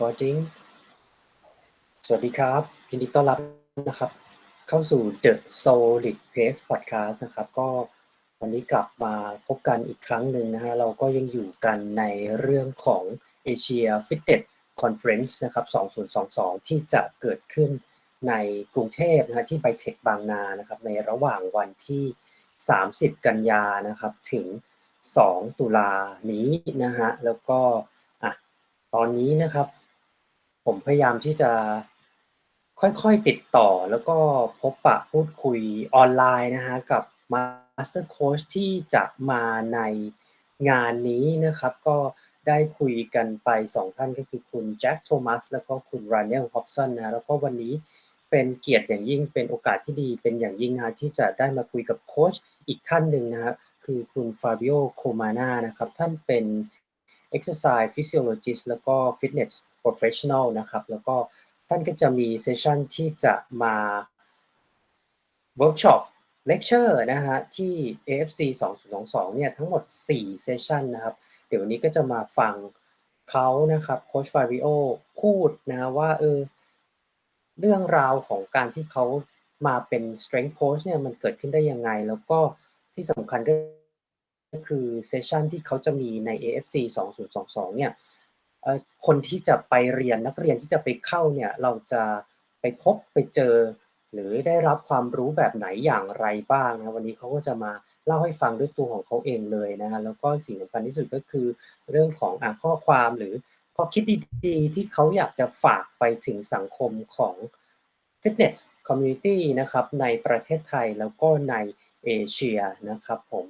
recording สวัสดีครับยินดีต้อนรับนะครับเข้าสู่ The Solid Pace Podcast นะครับก็วันนี้กลับมาพบกันอีกครั้งหนึ่งนะฮะเราก็ยังอยู่กันในเรื่องของ Asia Fitness Conference นะครับ2022ที่จะเกิดขึ้นในกรุงเทพนะฮะที่ไบเทคบางนานะครับในระหว่างวันที่30กันยานะครับถึง2ตุลานี้นะฮะแล้วก็ตอนนี้นะครับผมพยายามที่จะค่อยๆติดต่อแล้วก็พบปะพูดคุยออนไลน์นะฮะกับมาสเตอร์โค้ชที่จะมาในงานนี้นะครับก็ได้คุยกันไป2ท่านก็คือคุณแจ็คโทมัสแล้วก็คุณราเนลฮอบสันนะแล้วก็วันนี้เป็นเกียรติอย่างยิ่งเป็นโอกาสที่ดีเป็นอย่างยิ่งนะที่จะได้มาคุยกับโค้ชอีกท่านหนึ่งนะครับคือคุณ Fabio Comana นะครับท่านเป็น Exercise Physiologist แล้วก็ Fitness Professional นะครับแล้วก็ท่านก็จะมีเซสชันที่จะมาเวิร์กช็อปเลคเชอร์นะฮะที่ AFC 2022เนี่ยทั้งหมด4เซสชันนะครับเดี๋ยววันนี้ก็จะมาฟังเขานะครับโค้ชฟาบิโอพูดนะว่าเรื่องราวของการที่เขามาเป็น Strength Coach เนี่ยมันเกิดขึ้นได้ยังไงแล้วก็ที่สำคัญก็คือเซสชันที่เขาจะมีใน AFC 2022เนี่ยคนที่จะไปเรียนนักเรียนที่จะไปเข้าเนี่ยเราจะไปพบไปเจอหรือได้รับความรู้แบบไหนอย่างไรบ้างนะวันนี้เขาก็จะมาเล่าให้ฟังด้วยตัวของเขาเองเลยนะฮะแล้วก็สิ่งสำคัญที่สุดก็คือเรื่องของข้อความหรือข้อคิดดีๆที่เขาอยากจะฝากไปถึงสังคมของ Fitness Community นะครับในประเทศไทยแล้วก็ในเอเชียนะครับผม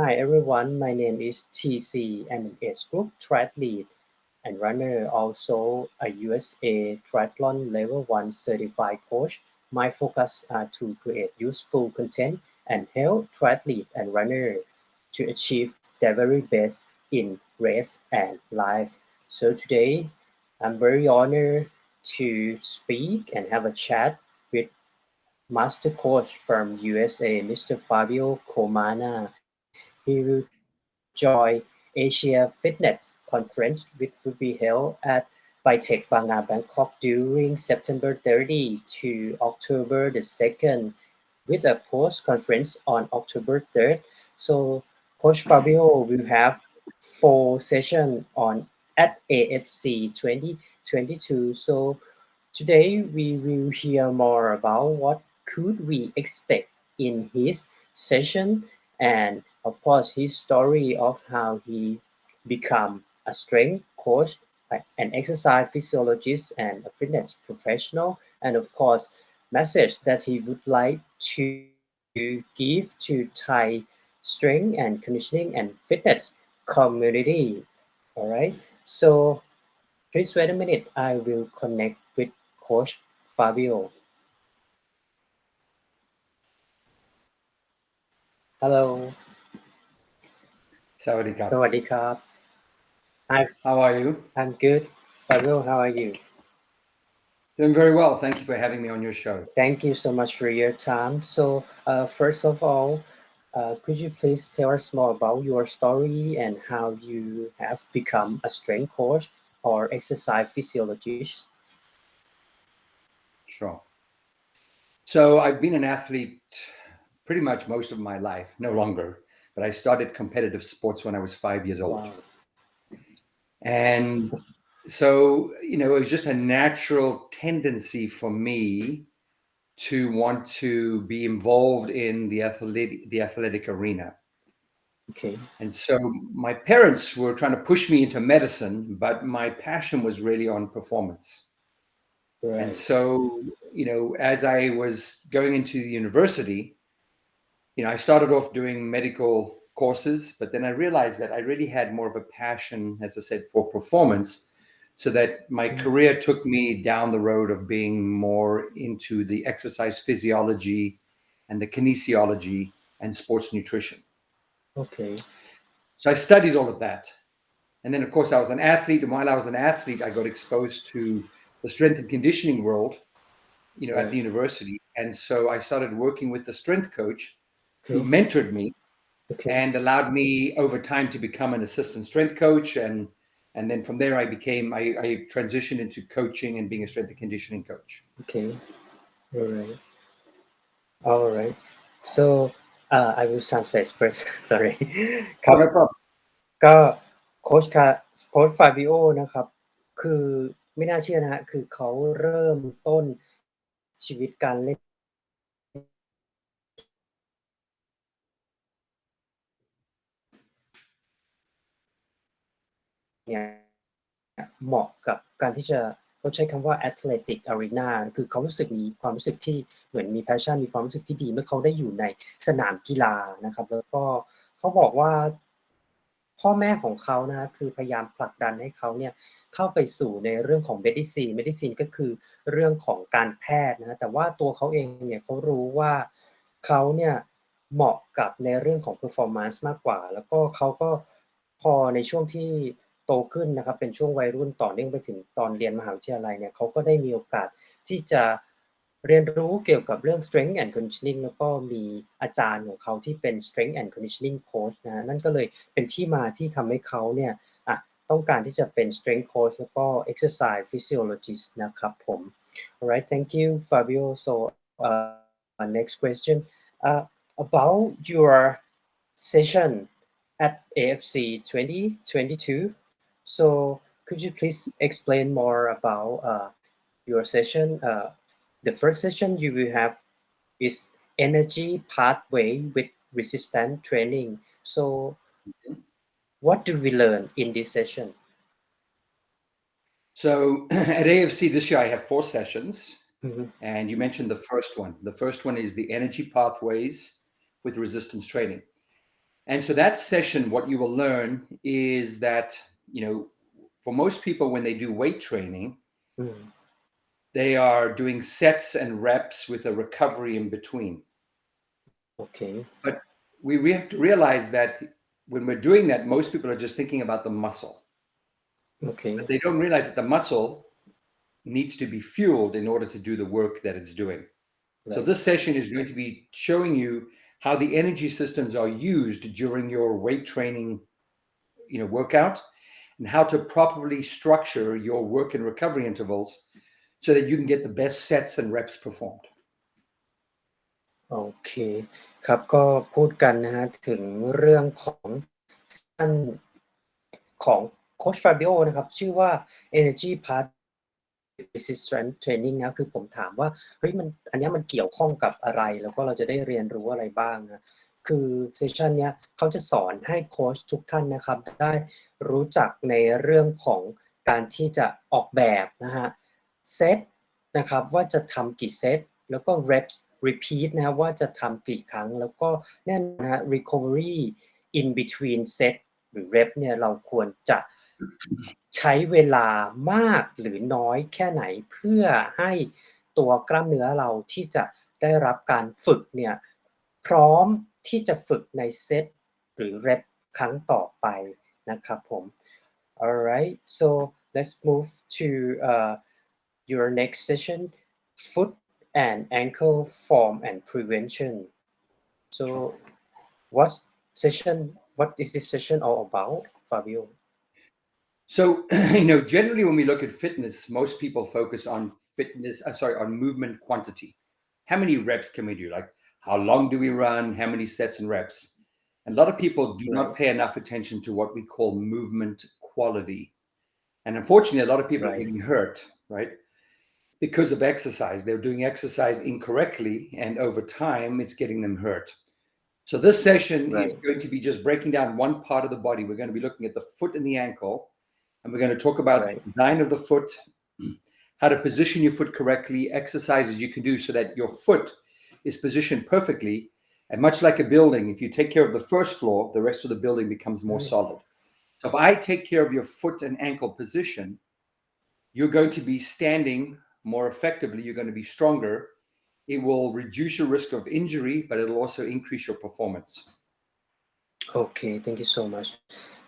Hi everyone, my name is TC. I'm an age group triathlete and runner, also a USA Triathlon Level 1 certified coach. My focus are to create useful content and help triathletes and runners to achieve their very best in race and life. So today, I'm very honored to speak and have a chat with Master Coach from USA, Mr. Fabio Comana. He will join Asia Fitness Conference, which will be held at Vitech Bangna, Bangkok during September 30 to October the 2nd, with a post-conference on October 3rd. So Coach Fabio will have 4 sessions on at AFC 2022. So today we will hear more about what could we expect in his session and of course his story of how he become a strength coach, an exercise physiologist and a fitness professional, and of course message that he would like to give to Thai strength and conditioning and fitness community. All right, so please wait a minute, I will connect with Coach Fabio. Hello. สวัสดีครับ สวัสดีครับ Hi, How are you? I'm good. Fabio, how are you? Doing very well. Thank you for having me on your show. Thank you so much for your time. So, first of all, could you please tell us more about your story and how you have become a strength coach or exercise physiologist? Sure. So I've been an athlete pretty much most of my life, no longer, but I started competitive sports when I was 5 years old. Wow. And so, it was just a natural tendency for me to want to be involved in the athletic arena. Okay. And so my parents were trying to push me into medicine, but my passion was really on performance. Right. And so, as I was going into the university, I started off doing medical courses, but then I realized that I really had more of a passion, as I said, for performance, so that my career took me down the road of being more into the exercise physiology and the kinesiology and sports nutrition. Okay. So I studied all of that. And then, of course, I was an athlete. And while I was an athlete, I got exposed to the strength and conditioning world, Right. at the university. And so I started working with the strength coach who Okay. mentored me Okay. and allowed me over time to become an assistant strength coach and and then from there I transitioned into coaching and being a strength and conditioning coach. Okay. All right. So I will translate first. Sorry. ค Oh, รับ no problem. ก็โค้ชฟาบิโอนะครับคือไม่น่าเชื่อนะฮะคือเขาเริ่มต้นชีวิตการเล่นเนี่ยเหมาะกับการที่จะเขาใช้คำว่า athletic arena คือเขามีความรู้สึกที่เหมือนมี passion มีความรู้สึกที่ดีเมื่อเขาได้อยู่ในสนามกีฬานะครับแล้วก็เขาบอกว่าพ่อแม่ของเขานะครับคือพยายามผลักดันให้เขาเนี่ยเข้าไปสู่ในเรื่องของ medicine ก็คือเรื่องของการแพทย์นะแต่ว่าตัวเขาเองเนี่ยเขารู้ว่าเขาเนี่ยเหมาะกับในเรื่องของ performance มากกว่าแล้วก็เขาก็พอในช่วงที่โตขึ้นนะครับเป็นช่วงวัยรุ่นต่อเนื่องไปถึงตอนเรียนมหาวิทยาลัยเนี่ยเขาก็ได้มีโอกาสที่จะเรียนรู้เกี่ยวกับเรื่อง strength and conditioning แล้วก็มีอาจารย์ของเขาที่เป็น strength and conditioning coach นะนั่นก็เลยเป็นที่มาที่ทำให้เขาเนี่ยต้องการที่จะเป็น strength coach แล้วก็ exercise physiologist นะครับผม alright thank you Fabio so next question about your session at AFC 2022 so could you please explain more about your session the first session you will have is energy pathway with resistance training so what do we learn in this session? So at AFC this year, I have 4 sessions. Mm-hmm. And you mentioned the first one. The first one is the energy pathways with resistance training. And so that session, what you will learn is that, for most people, when they do weight training, Mm-hmm. they are doing sets and reps with a recovery in between. Okay. But we have to realize that when we're doing that, most people are just thinking about the muscle. Okay. But they don't realize that the muscle needs to be fueled in order to do the work that it's doing. Right. So this session is going to be showing you how the energy systems are used during your weight training, workout, and how to properly structure your work and recovery intervals so that you can get the best sets and reps performed. โอเคครับก็พูดกันนะฮะถึงเรื่องของท่านของโค้ชฟาบิโอนะครับชื่อว่า Energy Path Resistance Training นะคือผมถามว่าเฮ้ยอันนี้มันเกี่ยวข้องกับอะไรแล้วก็เราจะได้เรียนรู้อะไรบ้างนะคือเซสชันนี้เขาจะสอนให้โค้ชทุกท่านนะครับได้รู้จักในเรื่องของการที่จะออกแบบนะฮะเซตนะครับว่าจะทำกี่เซตแล้วก็ reps repeat นะครับว่าจะทำกี่ครั้งแล้วก็แน่นอนนะฮะ recovery in between set หรือ rep เนี่ยเราควรจะใช้เวลามากหรือน้อยแค่ไหนเพื่อให้ตัวกล้ามเนื้อเราที่จะได้รับการฝึกเนี่ยพร้อมที่จะฝึกในเซตหรือ rep ครั้งต่อไปนะครับผม alright so let's move to your next session foot and ankle form and prevention so what is this session all about Fabio? So, generally when we look at fitness, most people focus on on movement quantity. How many reps can we do? Like how long do we run? How many sets and reps? And a lot of people do not pay enough attention to what we call movement quality. And unfortunately, a lot of people are getting hurt, right? Because of exercise. They're doing exercise incorrectly, and over time, it's getting them hurt. So this session is going to be just breaking down one part of the body. We're going to be looking at the foot and the ankle, and we're going to talk about the design of the foot, how to position your foot correctly, exercises you can do so that your foot is positioned perfectly. And much like a building, if you take care of the first floor, the rest of the building becomes more solid. So if I take care of your foot and ankle position, you're going to be standing more effectively. You're going to be stronger. It will reduce your risk of injury, but it'll also increase your performance. Okay, thank you so much.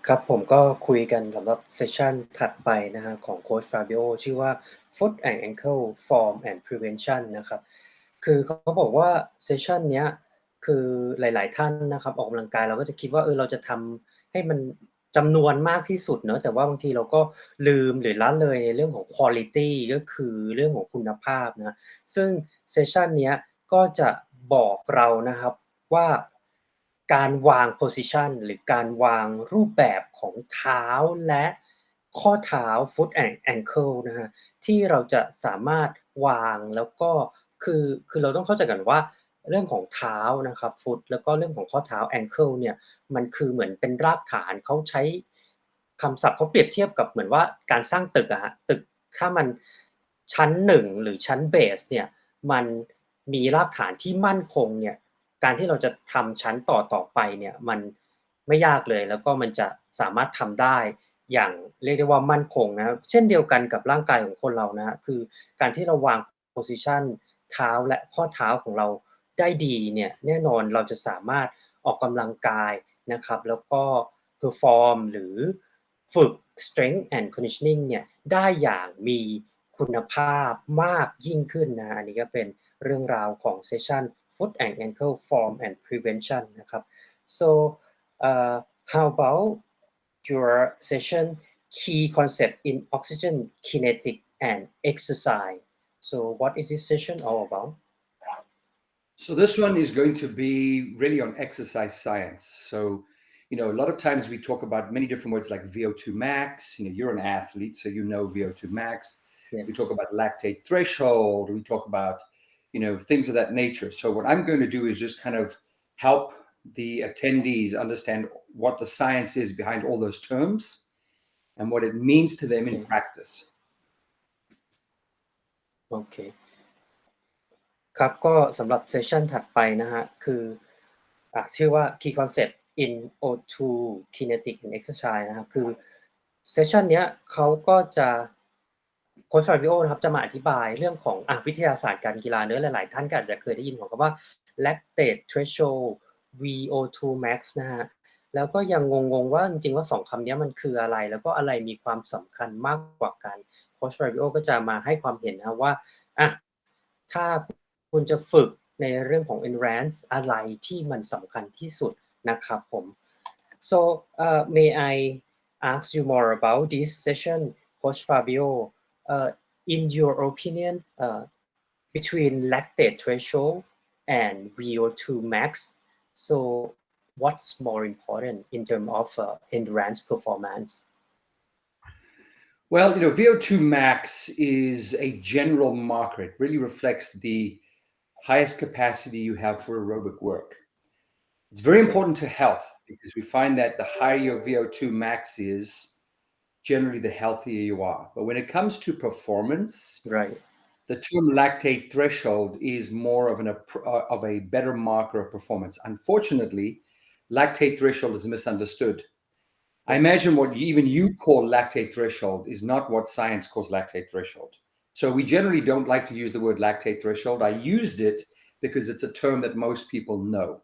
ครับผมก็คุยกันสำหรับเซสชันถัดไปนะฮะของโค้ชฟาบิโอชื่อว่า Foot and Ankle Form and Prevention นะครับคือเขาบอกว่าเซสชันเนี้ยคือหลายๆท่านนะครับออกกำลังกายเราก็จะคิดว่าเราจะทำให้มัน จำนวนมากที่สุดเนาะแต่ว่าบางทีเราก็ลืมหรือละเลยในเรื่องของ quality ก็คือเรื่องของคุณภาพนะซึ่งเซสชันเนี้ยก็จะบอกเรานะครับว่าการวาง position หรือการวางรูปแบบของเท้าและข้อเท้า foot and ankle นะครับที่เราจะสามารถวางแล้วก็คือเราต้องเข้าใจก่อนว่าเรื่องของเท้านะครับ foot แล้วก็เรื่องของข้อเท้า ankle เนี่ย มันคือเหมือนเป็นรากฐานเขาใช้คำศัพท์เขาเปรียบเทียบกับเหมือนว่าการสร้างตึกอะครับตึกถ้ามันชั้น1หรือชั้นเบสเนี่ยมันมีรากฐานที่มั่นคงเนี่ยการที่เราจะทำชั้นต่อๆไปเนี่ยมันไม่ยากเลยแล้วก็มันจะสามารถทำได้อย่างเรียกได้ว่ามั่นคงนะครับเช่นเดียวกันกับร่างกายของคนเรานะครับคือการที่เราวาง position เท้าและข้อเท้าของเราได้ดีเนี่ยแน่นอนเราจะสามารถออกกำลังกายนะครับแล้วก็ perform หรือฝึก strength and conditioning เนี่ยได้อย่างมีคุณภาพมากยิ่งขึ้นนะอันนี้ก็เป็นเรื่องราวของเซสชัน foot and ankle form and prevention นะครับ so how about your session key concept in oxygen kinetic and exercise so what is this session all about So this one is going to be really on exercise science. So, a lot of times we talk about many different words like Vo2 Max. You're an athlete, so you know Vo2 Max. yes We talk about lactate threshold. We talk about, things of that nature. So what I'm going to do is just kind of help the attendees understand what the science is behind all those terms and what it means to them in okay practice. โอเค ครับก็สำหรับเซสชันถัดไปนะครับคือชื่อว่า Key Concept in O2 Kinetic and Exercise นะครับคือเซสชันเนี้ยเขาก็จะโค้ช Fabio นะครับจะมาอธิบายเรื่องของวิทยาศาสตร์การกีฬาเนอะหลายๆท่านก็อาจจะเคยได้ยินของคำว่า lactate threshold VO2 max นะครับแล้วก็ยังงงๆว่าจริงๆว่า2คำนี้มันคืออะไรแล้วก็อะไรมีความสำคัญมากกว่ากันโค้ช Fabio ก็จะมาให้ความเห็นนะครับว่าอะถ้า คุณจะฝึกในเรื่องของ endurance อะไรที่มันสำคัญที่สุดนะครับผม so may I ask you more about this session Coach Fabio in your opinion between lactate threshold and VO2 max so what's more important in terms of endurance performance Well, VO2 max is a general marker. It really reflects the highest capacity you have for aerobic work. It's very okay important to health because we find that the higher your VO2 max is, generally the healthier you are. But when it comes to performance, right the term lactate threshold is more of a better marker of performance. Unfortunately, lactate threshold is misunderstood. I imagine what even you call lactate threshold is not what science calls lactate threshold. So we generally don't like to use the word lactate threshold. I used it because it's a term that most people know.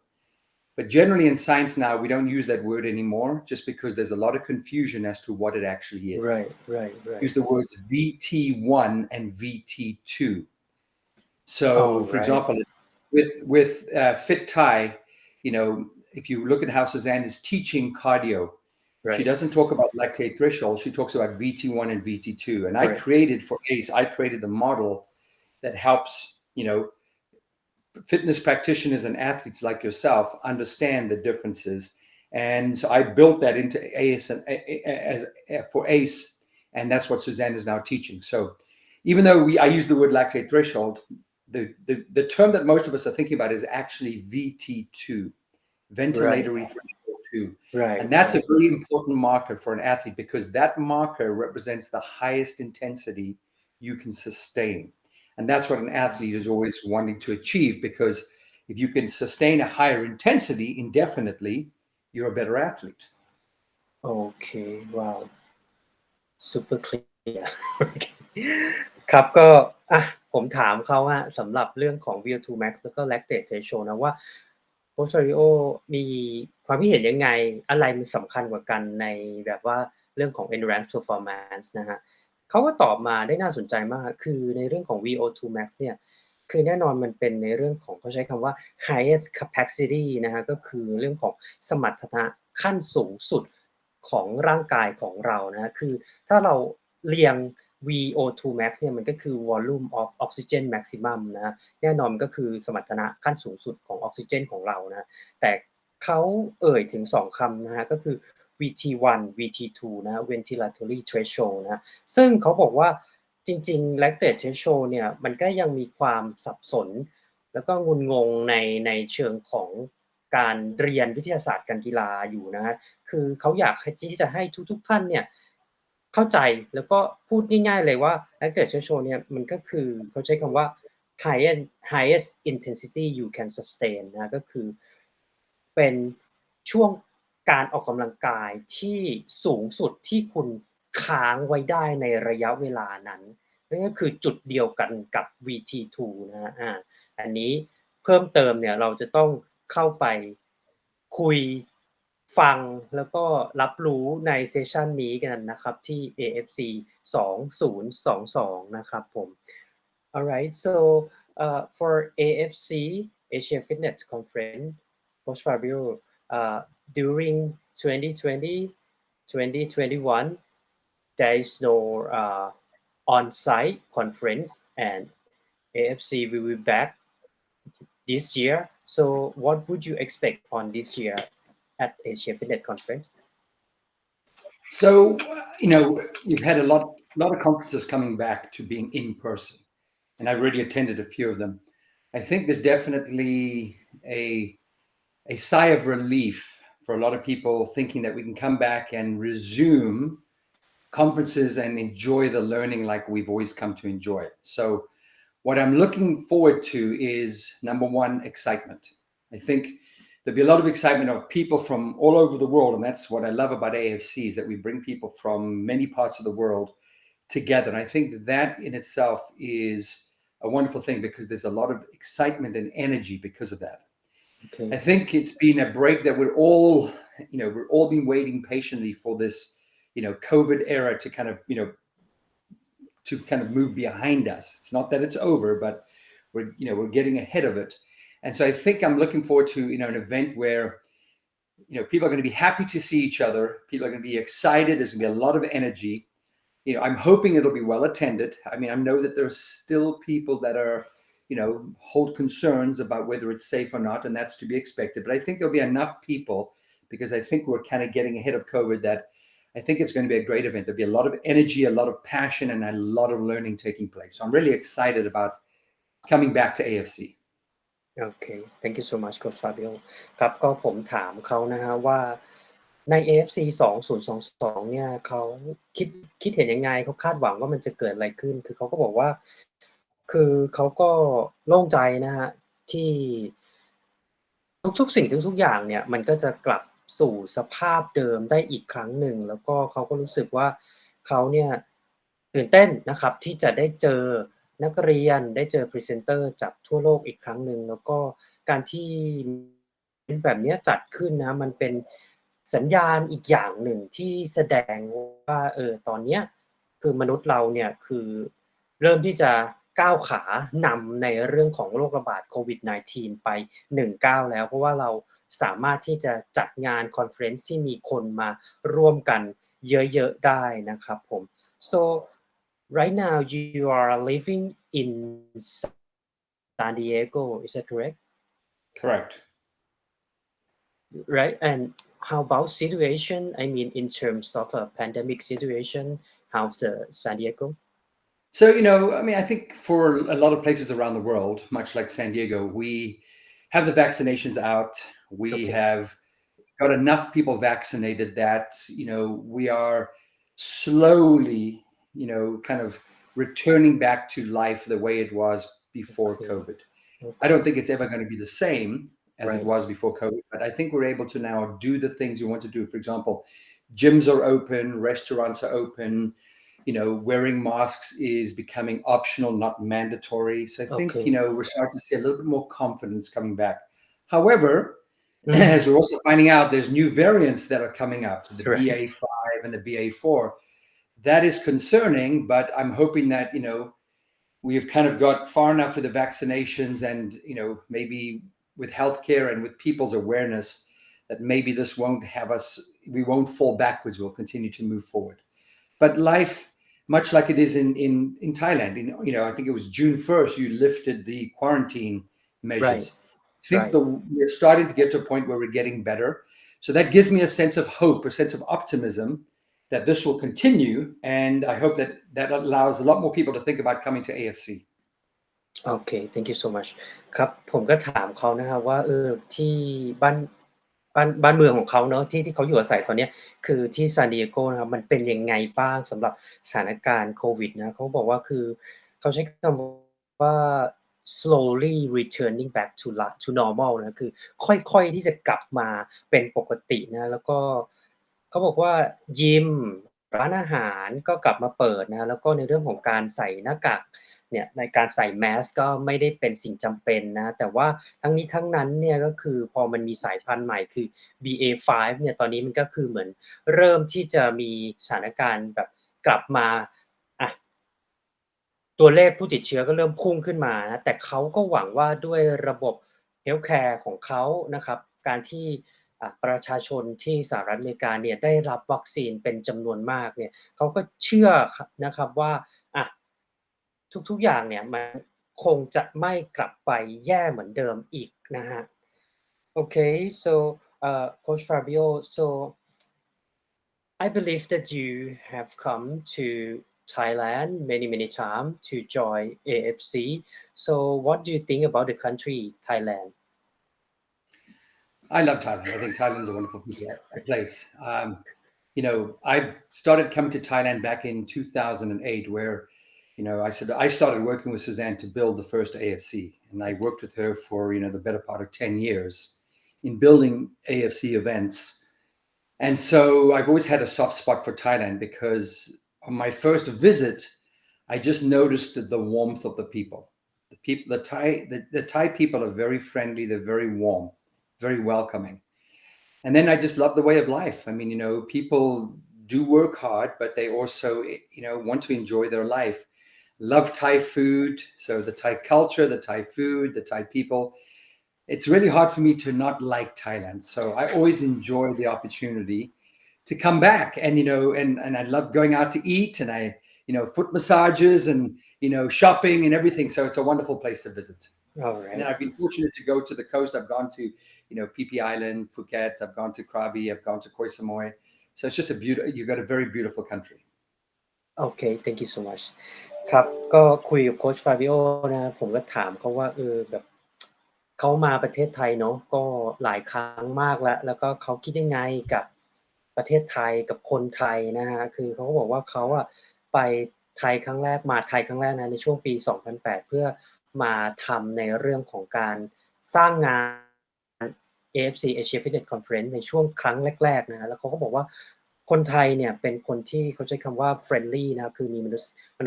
But generally in science now, we don't use that word anymore just because there's a lot of confusion as to what it actually is. right Use the words VT1 and VT2. So, all for right example, with FIT Thai, if you look at how Suzanne is teaching cardio, she right doesn't talk about lactate threshold. She talks about VT1 and VT2. And I right created for ACE, I created the model that helps, fitness practitioners and athletes like yourself understand the differences. And so I built that into ACE for ACE, and that's what Suzanne is now teaching. So even though I use the word lactate threshold, the term that most of us are thinking about is actually VT2, ventilatory threshold 2. right And that's a very important marker for an athlete because that marker represents the highest intensity you can sustain. And that's what an athlete is always wanting to achieve because if you can sustain a higher intensity indefinitely, you're a better athlete. Okay wow super clear ครับก็ผมถามเขาอะสำหรับเรื่องของ VO2 max แล้วก็ lactate threshold นะว่า Coach Fabio มีความคิดเห็นยังไงอะไรมันสำคัญกว่ากันในแบบว่าเรื่องของ endurance performance นะครับเขาก็ตอบมาได้น่าสนใจมากคือในเรื่องของ VO2 max เนี่ยคือแน่นอนมันเป็นในเรื่องของเขาใช้คำว่า highest capacity นะครับก็คือเรื่องของสมรรถนะขั้นสูงสุด ของร่างกายของเรานะคือถ้าเราเรียง Vo2 Max เนี่ยมันก็คือ Volume of Oxygen Maximum นะแน่นอนก็คือสมรรถนะขั้นสูงสุดของออกซิเจนของเรานะแต่เขาเอ่ยถึง2คำนะฮะก็คือ VT1 VT2 นะ Ventilatory Threshold นะซึ่งเขาบอกว่าจริงๆ lactate threshold เนี่ยมันก็ยังมีความสับสนแล้วก็งุนงงในเชิงของการเรียนวิทยาศาสตร์การกีฬาอยู่นะฮะคือเขาอยากที่จะให้ทุกท่านเนี่ยเข้าใจแล้วก็พูดง่ายๆเลยว่า lactate threshold เนี่ยมันก็คือเขาใช้คำว่า highest intensity you can sustain นะก็คือเป็นช่วงการออกกำลังกายที่สูงสุดที่คุณค้างไว้ได้ในระยะเวลานั้นนั่นก็คือจุดเดียวกันกับ VT2 นะครับอันนี้เพิ่มเติมเนี่ยเราจะต้องเข้าไปคุยฟังแล้วก็รับรู้ในเซสชันนี้กันนะครับที่ AFC 2022นะครับผม Alright so for AFC Asia Fitness Conference Coach Fabio during 2020-2021 there is no on-site conference and AFC will be back this year. So what would you expect on this year at Asia Fitness Conference? So, we've had a lot of conferences coming back to being in person, and I've already attended a few of them. I think there's definitely a sigh of relief for a lot of people thinking that we can come back and resume conferences and enjoy the learning like we've always come to enjoy it. So what I'm looking forward to is, number one, excitement. I think there'll be a lot of excitement of people from all over the world. And that's what I love about AFC is that we bring people from many parts of the world together. And I think that in itself is a wonderful thing because there's a lot of excitement and energy because of that. Okay. I think it's been a break that we're all been waiting patiently for this, COVID era to kind of, move behind us. It's not that it's over, but we're getting ahead of it. And so I think I'm looking forward to, an event where, people are going to be happy to see each other. People are going to be excited. There's going to be a lot of energy. I'm hoping it'll be well attended. I mean, I know that there's still people that are, hold concerns about whether it's safe or not, and that's to be expected. But I think there'll be enough people because I think we're kind of getting ahead of COVID that I think it's going to be a great event. There'll be a lot of energy, a lot of passion, and a lot of learning taking place. So I'm really excited about coming back to AFC. Okay, thank you so much Coach Fabio ครับก็ผมถามเขานะฮะว่าใน AFC 2022เนี่ยเขาคิดเห็นยังไงเขาคาดหวังว่ามันจะเกิดอะไรขึ้นคือเขาก็บอกว่าคือเขาก็โล่งใจนะฮะที่ทุกๆสิ่งทุกๆอย่างเนี่ยมันก็จะกลับสู่สภาพเดิมได้อีกครั้งหนึ่งแล้วก็เขาก็รู้สึกว่าเขาเนี่ยตื่นเต้นนะครับที่จะได้เจอนักเรียนได้เจอพรีเซนเตอร์จากทั่วโลกอีกครั้งหนึ่งแล้วก็การที่แบบนี้จัดขึ้นนะมันเป็นสัญญาณอีกอย่างหนึ่งที่แสดงว่าตอนนี้คือมนุษย์เราเนี่ยคือเริ่มที่จะก้าวขานำในเรื่องของโรคระบาดโควิด -19 ไป1ก้าวแล้วเพราะว่าเราสามารถที่จะจัดงานคอนเฟอเรนซ์ที่มีคนมาร่วมกันเยอะๆได้นะครับผม so right now you are living in San Diego is that correct Correct. right and how about situation I mean in terms of a pandemic situation how's the San Diego So, I think for a lot of places around the world, much like San Diego, we have the vaccinations out. We have got enough people vaccinated that, we are slowly, kind of returning back to life the way it was before COVID. I don't think it's ever going to be the same as it was before COVID, but I think we're able to now do the things we want to do. For example, gyms are open, restaurants are open, wearing masks is becoming optional, not mandatory. So I think, we're starting to see a little bit more confidence coming back. However, as we're also finding out, there's new variants that are coming up, the BA5 and the BA4. That is concerning, but I'm hoping that, we've kind of got far enough with the vaccinations and, maybe with healthcare and with people's awareness that maybe this won't have us, we won't fall backwards. We'll continue to move forward. But life, much like it is in Thailand, I think it was June 1st, you lifted the quarantine measures. I think we're starting to get to a point where we're getting better. So that gives me a sense of hope, a sense of optimism that this will continue. And I hope that allows a lot more people to think about coming to AFC. Okay, thank you so much ครับผมก็ถามเขานะครับว่าที่บ้านเมืองของเขาเนาะที่เขาอยู่อาศัยตอนเนี้ยคือที่ซานดิเอโกนะครับมันเป็นยังไงบ้างสำหรับสถานการณ์โควิดนะเขาบอกว่าคือเขาใช้คำว่า slowly returning back to normal นะคือค่อยๆที่จะกลับมาเป็นปกตินะแล้วก็เขาบอกว่ายิมร้านอาหารก็กลับมาเปิดนะแล้วก็ในเรื่องของการใส่หน้ากากเนี่ยในการใส่แมสก็ไม่ได้เป็นสิ่งจำเป็นนะแต่ว่าทั้งนี้ทั้งนั้นเนี่ยก็คือพอมันมีสายพันธุ์ใหม่คือ BA.5 เนี่ยตอนนี้มันก็คือเหมือนเริ่มที่จะมีสถานการณ์แบบกลับมาอะตัวเลขผู้ติดเชื้อก็เริ่มพุ่งขึ้นมานะแต่เขาก็หวังว่าด้วยระบบ Healthcare ของเขานะครับการที่ประชาชนที่สหรัฐอเมริกาเนี่ยได้รับวัคซีนเป็นจำนวนมากเนี่ยเขาก็เชื่อนะครับว่าทุกๆอย่างเนี่ยมันคงจะไม่กลับไปแย่เหมือนเดิมอีกนะฮะ Okay so Coach Fabio so I believe that you have come to Thailand many times to join AFC so what do you think about the country Thailand I love Thailand. I think Thailand is a wonderful place. I've started coming to Thailand back in 2008, where, I started working with Suzanne to build the first AFC, and I worked with her for, the better part of 10 years in building AFC events. And so I've always had a soft spot for Thailand because on my first visit, I just noticed the warmth of the people. The Thai people are very friendly. They're very warm, very welcoming. And then I just love the way of life. I mean, people do work hard, but they also, want to enjoy their life. Love Thai food. So the Thai culture, the Thai food, the Thai people. It's really hard for me to not like Thailand. So I always enjoy the opportunity to come back. And, and I love going out to eat, and foot massages and, shopping and everything. So it's a wonderful place to visit. All right. And I've been fortunate to go to the coast. I've gone to, PP Island, Phuket. I've gone to Krabi. I've gone to Koh Samui. So it's just you've got a very beautiful country. Okay thank you so much ครับก็คุยกับโค้ช Fabio นะผมก็ถามเขาว่าแบบเขามาประเทศไทยเนาะก็หลายครั้งมากแล้วก็เขาคิดยังไงกับประเทศไทยกับคนไทยนะครับคือเขาก็บอกว่าเขาไปไทยครั้งแรกมาไทยครั้งแรกนะในช่วงปี2008เพื่อมาทำในเรื่องของการสร้างงาน AFC Asia Fitness Conference ในช่วงครั้งแรกๆนะแล้วเขาก็บอกว่าคนไทยเนี่ยเป็นคนที่เขาใช้คำว่า friendly นะครับคือมีมนุ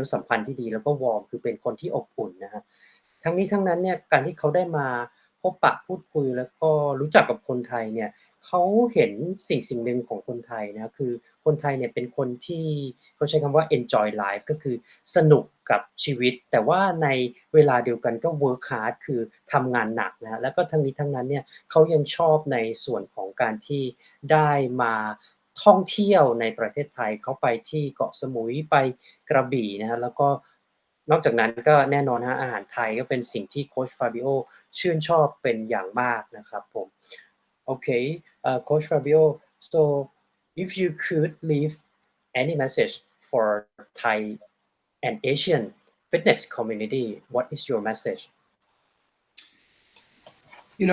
ษยสัมพันธ์ที่ดีแล้วก็ warm คือเป็นคนที่อบอุ่นนะครับทั้งนี้ทั้งนั้นเนี่ยการที่เขาได้มาพบปะพูดคุยแล้วก็รู้จักกับคนไทยเนี่ยเขาเห็นสิ่งหนึ่งของคนไทยนะคือคนไทยเนี่ยเป็นคนที่เขาใช้คำว่า enjoy life ก็คือสนุกกับชีวิตแต่ว่าในเวลาเดียวกันก็ work hard คือทำงานหนักนะแล้วก็ทั้งนี้ทั้งนั้นเนี่ยเขายังชอบในส่วนของการที่ได้มาท่องเที่ยวในประเทศไทยเขาไปที่เกาะสมุยไปกระบี่นะฮะแล้วก็นอกจากนั้นก็แน่นอนฮะอาหารไทยก็เป็นสิ่งที่โคช Fabio ชื่นชอบเป็นอย่างมากนะครับผม Okay Coach Fabio so if you could leave any message for Thai and Asian fitness community what is your message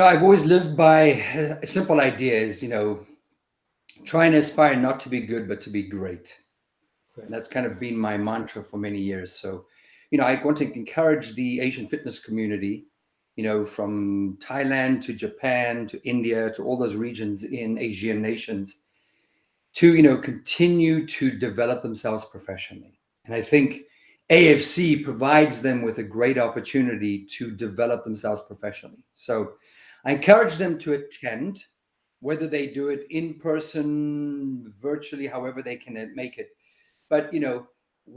I've always lived by a simple idea is, try and aspire not to be good, but to be great. And that's kind of been my mantra for many years. So, I want to encourage the Asian fitness community, from Thailand to Japan to India to all those regions in Asian nations to, continue to develop themselves professionally. And I think AFC provides them with a great opportunity to develop themselves professionally. So I encourage them to attend, whether they do it in person, virtually, however they can make it. But,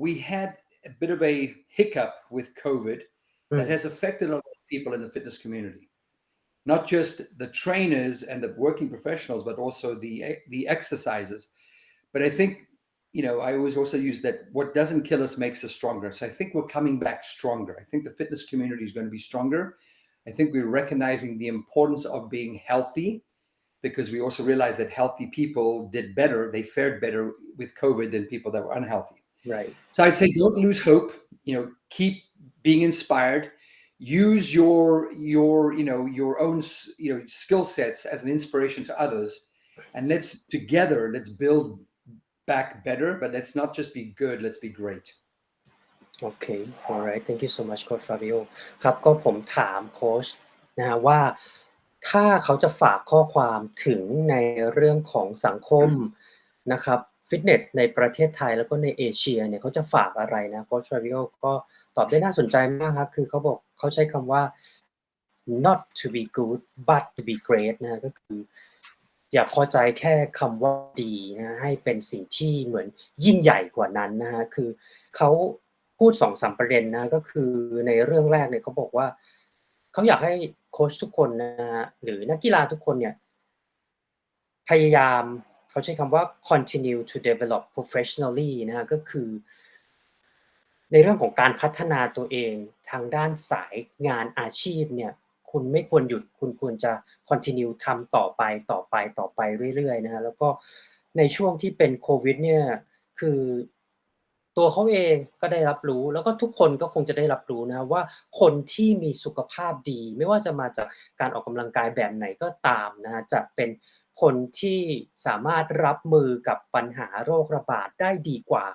we had a bit of a hiccup with COVID that has affected a lot of people in the fitness community. not just the trainers and the working professionals, but also the exercises. But I think, I always also use that what doesn't kill us makes us stronger. So I think we're coming back stronger. I think the fitness community is going to be stronger. I think we're recognizing the importance of being healthy, because we also realize that healthy people did better. They fared better with COVID than people that were unhealthy. Right. So I'd say don't lose hope. Keep being inspired. Use your own skill sets as an inspiration to others, and let's build back better. But let's not just be good. Let's be great. Okay, alright, thank you so much Coach Fabio ครับก็ผมถามโค้ชนะฮะว่าถ้าเขาจะฝากข้อความถึงในเรื่องของสังคมนะครับฟิตเนสในประเทศไทยแล้วก็ในเอเชียเนี่ยเขาจะฝากอะไรนะโค้ช Fabio ก็ตอบได้น่าสนใจมากครับคือเขาใช้คำว่า not to be good but to be great นะฮะก็คืออย่าพอใจแค่คำว่าดีนะให้เป็นสิ่งที่เหมือนยิ่งใหญ่กว่านั้นนะฮะคือเขาพูด 2-3 ประเด็นนะก็คือในเรื่องแรกเนี่ยเขาบอกว่าเขาอยากให้โคชทุกคนนะฮะหรือนักกีฬาทุกคนเนี่ยพยายามเขาใช้คำว่า continue to develop professionally นะฮะก็คือในเรื่องของการพัฒนาตัวเองทางด้านสายงานอาชีพเนี่ยคุณไม่ควรหยุดคุณควรจะ continue ทำต่อไปเรื่อยๆนะฮะแล้วก็ในช่วงที่เป็นโควิดเนี่ยคือตัวเขาเองก็ได้รับรู้แล้วก็ทุกคนก็คงจะได้รับรู้นะครับว่าคนที่มีสุขภาพดีไม่ว่าจะมาจากการออกกำลังกายแบบไหนก็ตามนะฮะจะเป็นคนที่สามารถรับมือกับปัญหาโรคระบาดได้ดีกว่า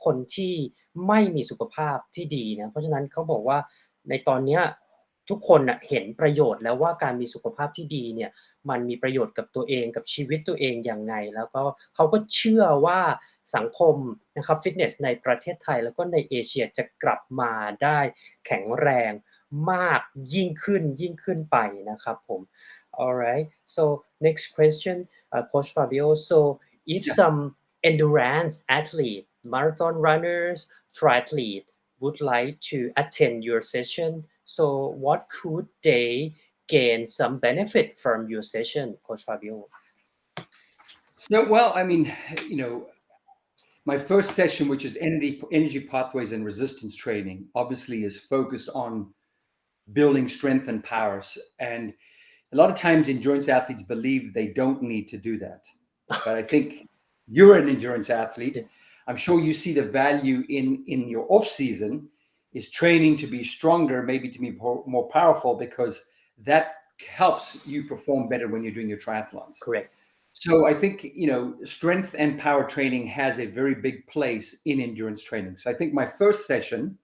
คนที่ไม่มีสุขภาพที่ดีนะเพราะฉะนั้นเขาบอกว่าในตอนเนี้ยทุกคนน่ะเห็นประโยชน์แล้วว่าการมีสุขภาพที่ดีเนี่ยมันมีประโยชน์กับตัวเองกับชีวิตตัวเองยังไงแล้วก็เขาก็เชื่อว่าสังคมนะครับฟิตเนสในประเทศไทยแล้วก็ในเอเชียจะกลับมาได้แข็งแรงมากยิ่งขึ้นไปนะครับผม Alright, so next question, Coach Fabio. So if Yeah. some endurance athlete, marathon runners, triathlete would like to attend your session, so what could they gain some benefit from your session, Coach Fabio? So, well, I mean, my first session, which is energy pathways and resistance training, obviously is focused on building strength and powers. And a lot of times endurance athletes believe they don't need to do that. But I think you're an endurance athlete. I'm sure you see the value in your off season is training to be stronger, maybe to be more powerful, because that helps you perform better when you're doing your triathlons. Correct. So I think, strength and power training has a very big place in endurance training. So I think my first session,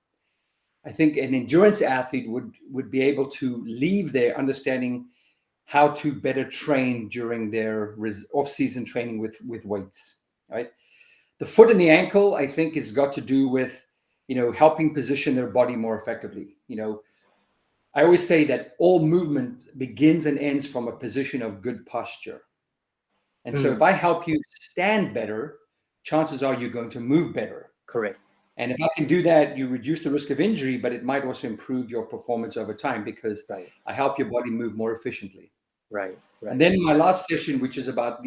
I think an endurance athlete would be able to leave there understanding how to better train during their off-season training with weights, right? The foot and the ankle, I think, has got to do with, helping position their body more effectively. I always say that all movement begins and ends from a position of good posture. And so if I help you stand better, chances are you're going to move better. Correct. And if I can do that, you reduce the risk of injury, but it might also improve your performance over time because I help your body move more efficiently. Right. And then my last session, which is about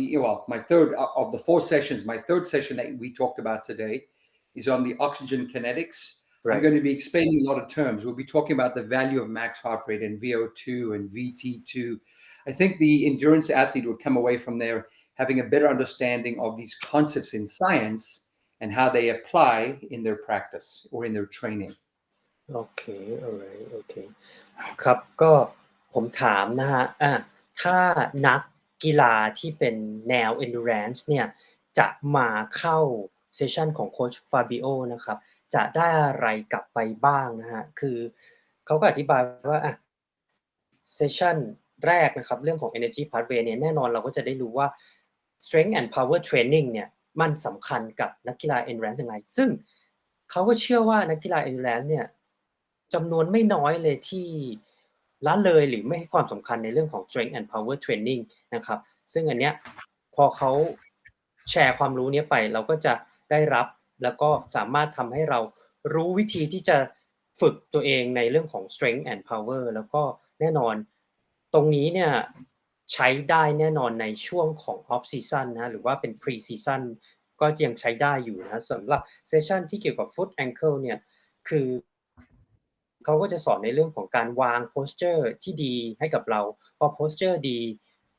my third of the 4 sessions, my third session that we talked about today is on the oxygen kinetics. Right. I'm going to be explaining a lot of terms. We'll be talking about the value of max heart rate and VO2 and VT2. I think the endurance athlete would come away from there having a better understanding of these concepts in science and how they apply in their practice or in their training. Okay, alright, okay. ครับก็ผมถามนะฮะถ้านักกีฬาที่เป็นแนว endurance เนี่ยจะมาเข้าเซสชันของโคช Fabio นะครับจะได้อะไรกลับไปบ้างนะฮะคือเขาก็อธิบายว่าเซสชันแรกนะครับเรื่องของ energy pathway เนี่ยแน่นอนเราก็จะได้รู้ว่า strength and power training เนี่ยมันสำคัญกับนักกีฬา endurance ยังไงซึ่งเขาก็เชื่อว่านักกีฬา endurance เนี่ยจำนวนไม่น้อยเลยที่ละเลยหรือไม่ให้ความสำคัญในเรื่องของ strength and power training นะครับซึ่งอันเนี้ยพอเขาแชร์ความรู้นี้ไปเราก็จะได้รับแล้วก็สามารถทำให้เรารู้วิธีที่จะฝึกตัวเองในเรื่องของ strength and power แล้วก็แน่นอน ตรงนี้เนี่ยใช้ได้แน่นอนในช่วงของ off season นะหรือว่าเป็น pre season ก็ยังใช้ได้อยู่นะสำหรับเซสชันที่เกี่ยวกับ foot ankle เนี่ยคือเขาก็จะสอนในเรื่องของการวาง posture ที่ดีให้กับเราพอ posture ดี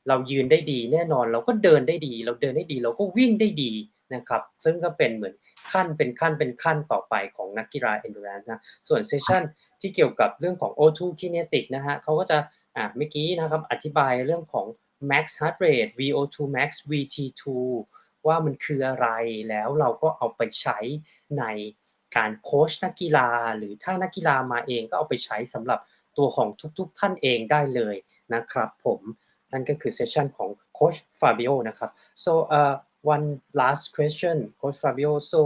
เรายืนได้ดีแน่นอนเราก็เดินได้ดีเราเดินได้ดีเราก็วิ่งได้ดีนะครับซึ่งก็เป็นเหมือนขั้นเป็นขั้นต่อไปของนักกีฬา endurance นะส่วนเซสชันที่เกี่ยวกับเรื่องของ O2 kinetic นะฮะเขาก็จะเมื่อกี้นะครับอธิบายเรื่องของ max heart rate Vo2 Max VT2 ว่ามันคืออะไรแล้วเราก็เอาไปใช้ในการโคชนักกีฬาหรือถ้านักกีฬามาเองก็เอาไปใช้สำหรับตัวของทุกๆท่านเองได้เลยนะครับผมนั่นก็คือเซสชันของโคช Fabio นะครับ so one last question Coach Fabio so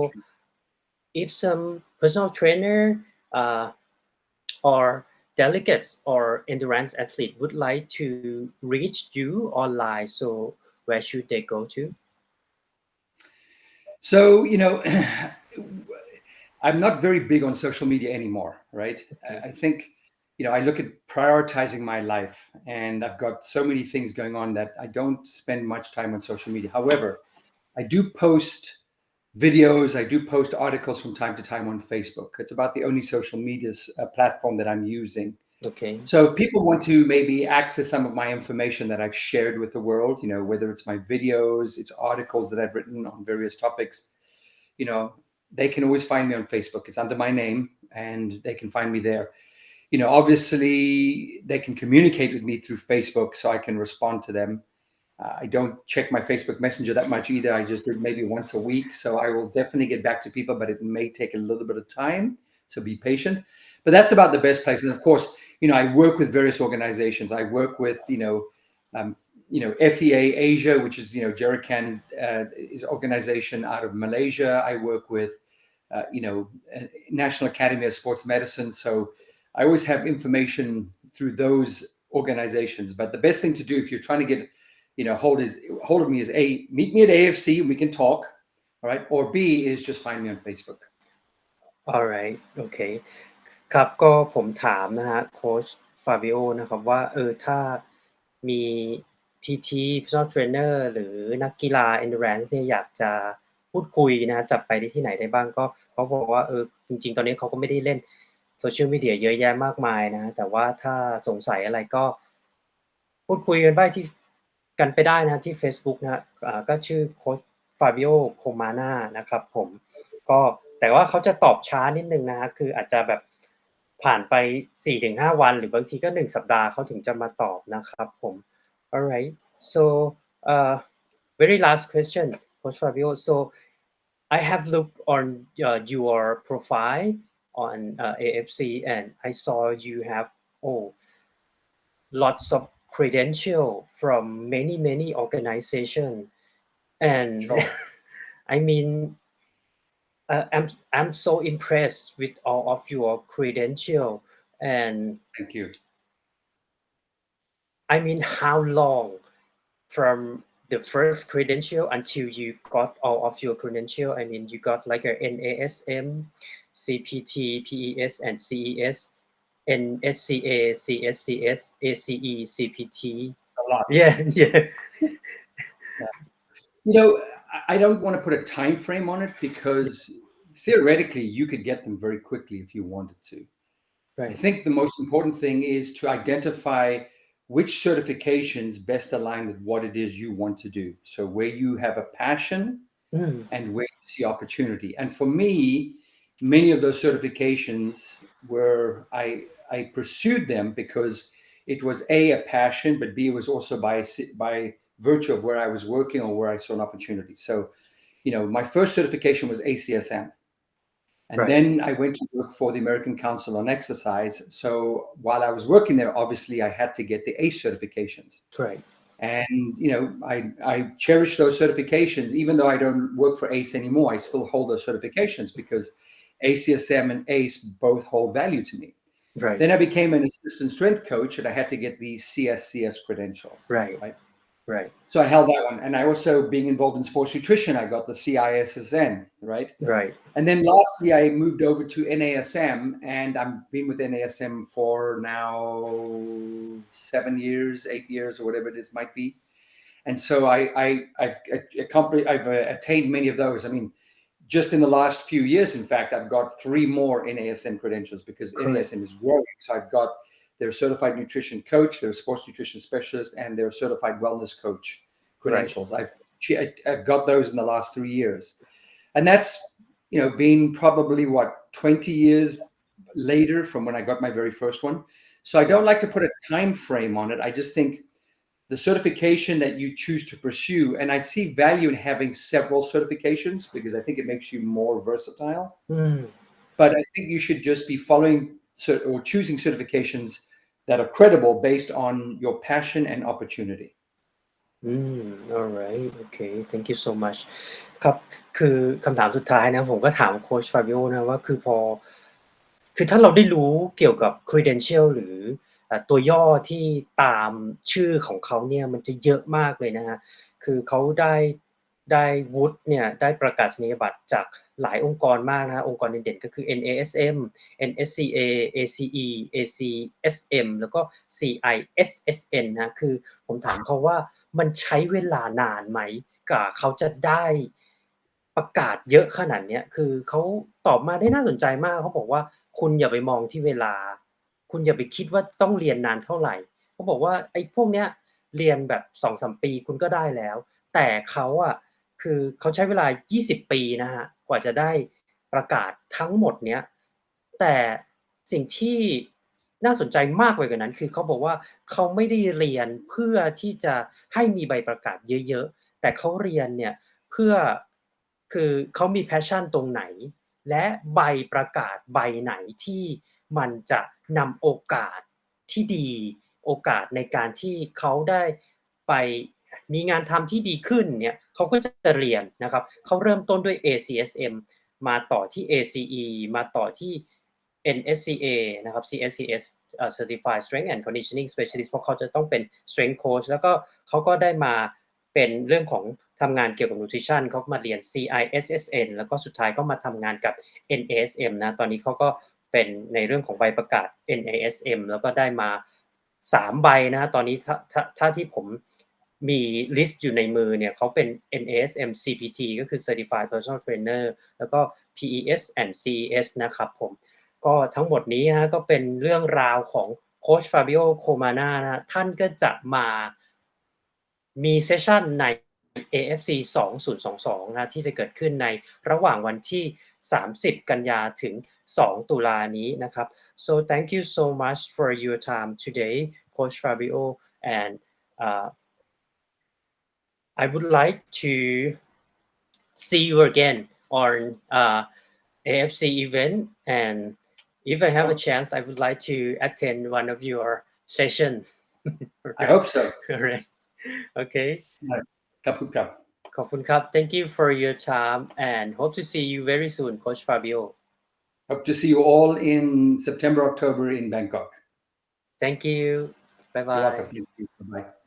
if some personal trainer or delegates or endurance athlete would like to reach you online so where should they go to So, I'm not very big on social media anymore, right? Okay. I think, I look at prioritizing my life, and I've got so many things going on that I don't spend much time on social media. However, I do post videos, I do post articles from time to time on Facebook. It's about the only social media platform that I'm using. Okay. So if people want to maybe access some of my information that I've shared with the world, whether it's my videos, it's articles that I've written on various topics, they can always find me on Facebook. It's under my name and they can find me there. Obviously they can communicate with me through Facebook so I can respond to them. I don't check my Facebook Messenger that much either. I just do it maybe once a week. So I will definitely get back to people, but it may take a little bit of time. So be patient. But that's about the best place. And of course, I work with various organizations. I work with, FEA Asia, which is, Jerican is organization out of Malaysia. I work with, National Academy of Sports Medicine. So I always have information through those organizations. But the best thing to do if you're trying to get, hold of me is A, meet me at AFC and we can talk. All right. Or B is just find me on Facebook. alright okay ครับก็ผมถามนะฮะโค้ช Fabio นะครับว่าถ้ามี PT Personal Trainer หรือนักกีฬา Endurance เนี่ยอยากจะพูดคุยนะจับไปได้ที่ไหนได้บ้างก็เขาบอกว่าจริงๆตอนนี้เขาก็ไม่ได้เล่น Social Media เยอะแยะมากมายนะแต่ว่าถ้าสงสัยอะไรก็พูดคุยกันไปได้นะที่เฟซบุ๊กนะครับก็ชื่อโค้ช Fabio Comana นะครับผมก็แต่ว่าเขาจะตอบช้านิดหนึ่งนะครับคืออาจจะแบบผ่านไป 4-5 วันหรือบางทีก็1สัปดาห์เขาถึงจะมาตอบนะครับผม alright so very last question Coach Fabio so I have looked on your profile on AFC and I saw you have lots of credential from many organization and Sure. I mean I'm so impressed with all of your credential and Thank you. I mean how long from the first credential until you got all of your credential I mean you got like a NASM CPT PES and CES NSCA CSCS ACE CPT A lot. yeah I don't want to put a time frame on it because theoretically you could get them very quickly if you wanted to. I right think the most important thing is to identify which certifications best align with what it is you want to do. So where you have a passion and where you see opportunity. And for me, many of those certifications were I pursued them because it was a passion, but B, it was also by virtue of where I was working or where I saw an opportunity. So, my first certification was ACSM. And right then I went to work for the American Council on Exercise. So while I was working there, obviously I had to get the ACE certifications. right And, I cherish those certifications, even though I don't work for ACE anymore, I still hold those certifications because ACSM and ACE both hold value to me. right Then I became an assistant strength coach and I had to get the CSCS credential. right Right. right So I held that one. And I also, being involved in sports nutrition, I got the CISSN, right? right And then lastly, I moved over to NASM, and I've been with NASM for now 7 years, 8 years, or whatever it is might be. And so I've attained many of those. I mean, just in the last few years, in fact, I've got 3 more NASM credentials because correct NASM is growing. So I've got their certified nutrition coach, their sports nutrition specialist, and their certified wellness coach credentials. I've got those in the last 3 years. And that's, been probably 20 years later from when I got my very first one. So I don't like to put a time frame on it. I just think the certification that you choose to pursue, and I see value in having several certifications because I think it makes you more versatile. But I think you should just be following or choosing certifications that are credible based on your passion and opportunity. alright okay thank you so much ครับคือคำถามสุดท้ายนะผมก็ถามโค้ช Fabio นะว่าคือถ้าเราได้รู้เกี่ยวกับ credential หรือตัวย่อที่ตามชื่อของเขาเนี่ยมันจะเยอะมากเลยนะครับคือเขาได้วุฒิเนี่ยได้ประกาศนียบัตรจากหลายองค์กรมากนะครับองค์กรเด่นๆก็คือ NASM NSCA ACE ACSM แล้วก็ CISSN นะคือผมถามเขาว่ามันใช้เวลานานไหมกว่าเขาจะได้ประกาศเยอะขนาดเนี้ยคือเขาตอบมาได้น่าสนใจมากเขาบอกว่าคุณอย่าไปมองที่เวลาคุณอย่าไปคิดว่าต้องเรียนนานเท่าไรเขาบอกว่าไอ้พวกเนี้ยเรียนแบบ 2-3 ปีคุณก็ได้แล้วแต่เขาอะคือเขาใช้เวลา20 ปีนะครับกว่าจะได้ประกาศทั้งหมดเนี้ยแต่สิ่งที่น่าสนใจมากไปกว่านั้นคือเขาบอกว่าเขาไม่ได้เรียนเพื่อที่จะให้มีใบประกาศเยอะๆแต่เขาเรียนเนี่ยเพื่อคือเขามี passion ตรงไหนและใบประกาศใบไหนที่มันจะนำโอกาสที่ดีโอกาสในการที่เขาได้ไปมีงานทำที่ดีขึ้นเนี่ยเขาก็จะเรียนนะครับเขาเริ่มต้นด้วย ACSM มาต่อที่ ACE มาต่อที่ NSCA นะครับ CSCS Certified Strength and Conditioning Specialist เพราะเขาจะต้องเป็น Strength Coach แล้วก็เขาก็ได้มาเป็นเรื่องของทำงานเกี่ยวกับ Nutrition เขามาเรียน CISSN แล้วก็สุดท้ายก็มาทำงานกับ NASM นะตอนนี้เขาก็เป็นในเรื่องของใบประกาศ NASM แล้วก็ได้มา3ใบนะครับตอนนี้ถ้าที่ผมมีลิสต์อยู่ในมือเนี่ยเขาเป็น NASM CPT ก็คือ Certified Personal Trainer แล้วก็ PES and CES นะครับผมก็ทั้งหมดนี้นะก็เป็นเรื่องราวของโคช Fabio Comana นะท่านก็จะมามีเซสชันใน AFC 2022นะที่จะเกิดขึ้นในระหว่างวันที่30กันยาถึง2ตุลานี้นะครับ so thank you so much for your time today Coach Fabio and I would like to see you again on AFC event and if I have a chance I would like to attend one of your sessions I hope so. Alright okay ครับคุณครับ ขอบคุณครับ thank you for your time and hope to see you very soon Coach Fabio Hope to see you all in September, October in Bangkok. thank you bye You're bye welcome. Bye-bye.